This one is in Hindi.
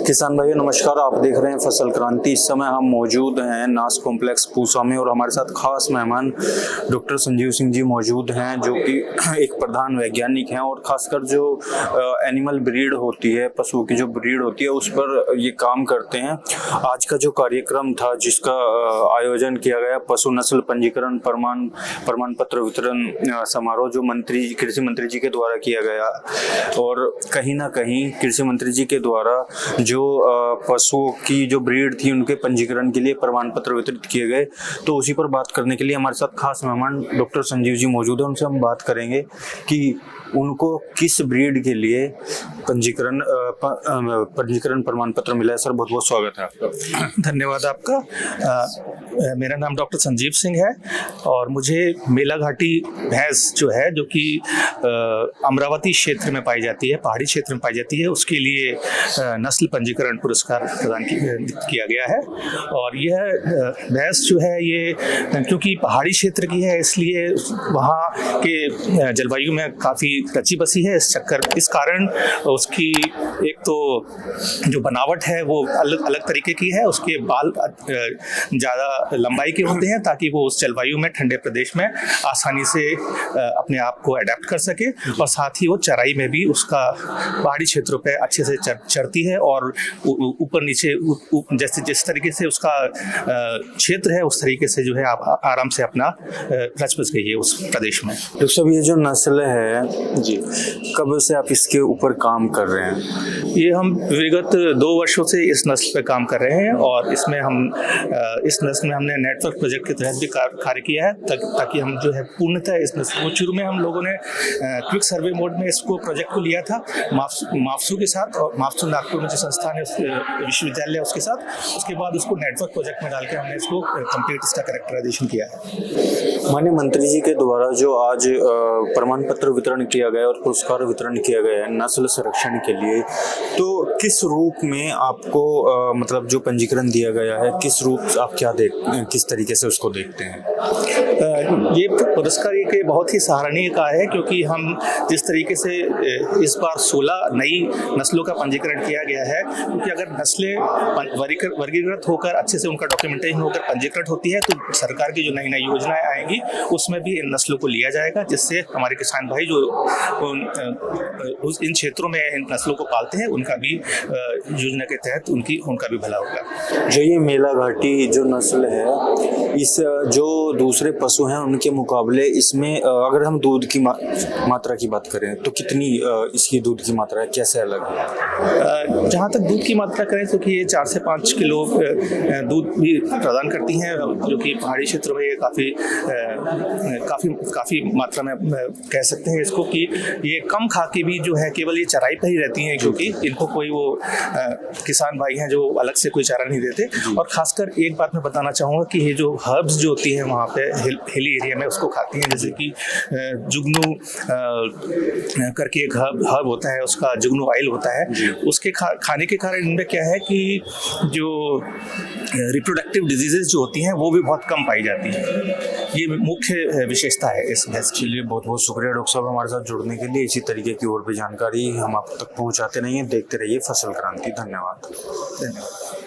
किसान भाइयों नमस्कार। आप देख रहे हैं फसल क्रांति। इस समय हम मौजूद हैं नास कॉम्प्लेक्स पूसा में और हमारे साथ खास मेहमान डॉक्टर संजीव सिंह जी मौजूद हैं, जो कि एक प्रधान वैज्ञानिक हैं और खासकर जो एनिमल ब्रीड होती है, पशुओं की जो ब्रीड होती है उस पर ये काम करते हैं। आज का जो कार्यक्रम था जिसका आयोजन किया गया, पशु नस्ल पंजीकरण प्रमाण पत्र वितरण समारोह, जो कृषि मंत्री जी के द्वारा किया गया, और कहीं ना कहीं कृषि मंत्री जी के द्वारा जो पशुओं की जो ब्रीड थी उनके पंजीकरण के लिए प्रमाण पत्र वितरित किए गए। तो उसी पर बात करने के लिए हमारे साथ खास मेहमान डॉक्टर संजीव जी मौजूद हैं। उनसे हम बात करेंगे कि उनको किस ब्रीड के लिए पंजीकरण प्रमाण पत्र मिला है। सर बहुत बहुत स्वागत है आपका। धन्यवाद आपका। मेरा नाम डॉक्टर संजीव सिंह है और मुझे मेलाघाटी भैंस जो है, जो कि अमरावती क्षेत्र में पाई जाती है, पहाड़ी क्षेत्र में पाई जाती है, उसके लिए नस्ल पंजीकरण पुरस्कार प्रदान किया गया है। और यह भैंस जो है ये क्योंकि पहाड़ी क्षेत्र की है, इसलिए वहाँ के जलवायु में काफ़ी रची बसी है। इस कारण उसकी एक तो जो बनावट है वो अलग अलग तरीके की है। उसके बाल ज़्यादा लंबाई के होते हैं ताकि वो उस जलवायु में, ठंडे प्रदेश में आसानी से अपने आप को अडेप्ट कर सके, और साथ ही वो चराई में भी उसका पहाड़ी क्षेत्रों पे अच्छे से चरती है और ऊपर नीचे जैसे जिस तरीके से उसका क्षेत्र है उस तरीके से जो है आप आराम से अपना रच बस गई है उस प्रदेश में। डॉक्टर साहब, ये जो नस्ल है जी, कब से आप इसके ऊपर काम कर रहे हैं? ये हम विगत 2 वर्षों से इस नस्ल पे काम कर रहे हैं और इसमें हम इस नस्ल में हमने नेटवर्क प्रोजेक्ट के तहत भी कार्य किया है ताकि हम जो है पूर्णतः इस नस्ल को, शुरू में हम लोगों ने क्विक सर्वे मोड में इसको प्रोजेक्ट को लिया था माफसू के साथ, और माफसू नागपुर में जो संस्थान है विश्वविद्यालय उसके साथ। उसके बाद उसको नेटवर्क प्रोजेक्ट में डाल के हमने इसको कंप्लीट इसका कैरेक्टराइजेशन किया है। माननीय मंत्री जी के द्वारा जो आज प्रमाण पत्र वितरण किया गया और पुरस्कार वितरण किया गया है नस्ल संरक्षण के लिए, तो किस रूप में आपको मतलब जो पंजीकरण दिया गया है, किस रूप आप किस तरीके से उसको देखते हैं? ये पुरस्कार एक बहुत ही सराहनीय का है, क्योंकि हम जिस तरीके से इस बार 16 नई नस्लों का पंजीकरण किया गया है, क्योंकि अगर नस्लें वर्गीकृत होकर अच्छे से उनका डॉक्यूमेंटेशन होकर पंजीकृत होती है तो सरकार की जो नई नई योजनाएं आएंगी उसमें भी इन नस्लों को लिया जाएगा, जिससे हमारे किसान भाई जो इन क्षेत्रों में इन नस्लों को पालते हैं उनका भी योजना के तहत उनका भी भला होगा। जो ये मेलाघाटी जो नस्ल है, इस जो दूसरे पशु हैं उनके मुकाबले इसमें अगर हम दूध की मात्रा की बात करें तो कितनी इसकी दूध की मात्रा है, कैसे अलग है? जहाँ तक दूध की मात्रा करें तो कि ये 4 से 5 किलो दूध भी प्रदान करती हैं, जो कि पहाड़ी क्षेत्र में ये काफ़ी मात्रा में कह सकते हैं इसको कि ये कम खा के भी जो है केवल ये चराई पर ही रहती हैं, क्योंकि इनको कोई वो किसान भाई हैं जो अलग से कोई चारा नहीं देते। और खासकर एक बात मैं बताना चाहूँगा कि ये जो हर्ब्स जो होती हैं वहाँ पे हिली एरिया में उसको खाती हैं, जैसे कि जुगनू करके एक हर्ब होता है, उसका जुगनू ऑयल होता है। उसके खाने के कारण इनमें क्या है कि जो रिप्रोडक्टिव डिजीजेज जो होती हैं वो भी बहुत कम पाई जाती है। ये मुख्य विशेषता है इस भैंस के लिए। बहुत बहुत शुक्रिया डॉक्टर साहब हमारे साथ जुड़ने के लिए। इसी तरीके की और भी जानकारी हम आप तक पहुंचाते रहिए। देखते रहिए फसल क्रांति। धन्यवाद।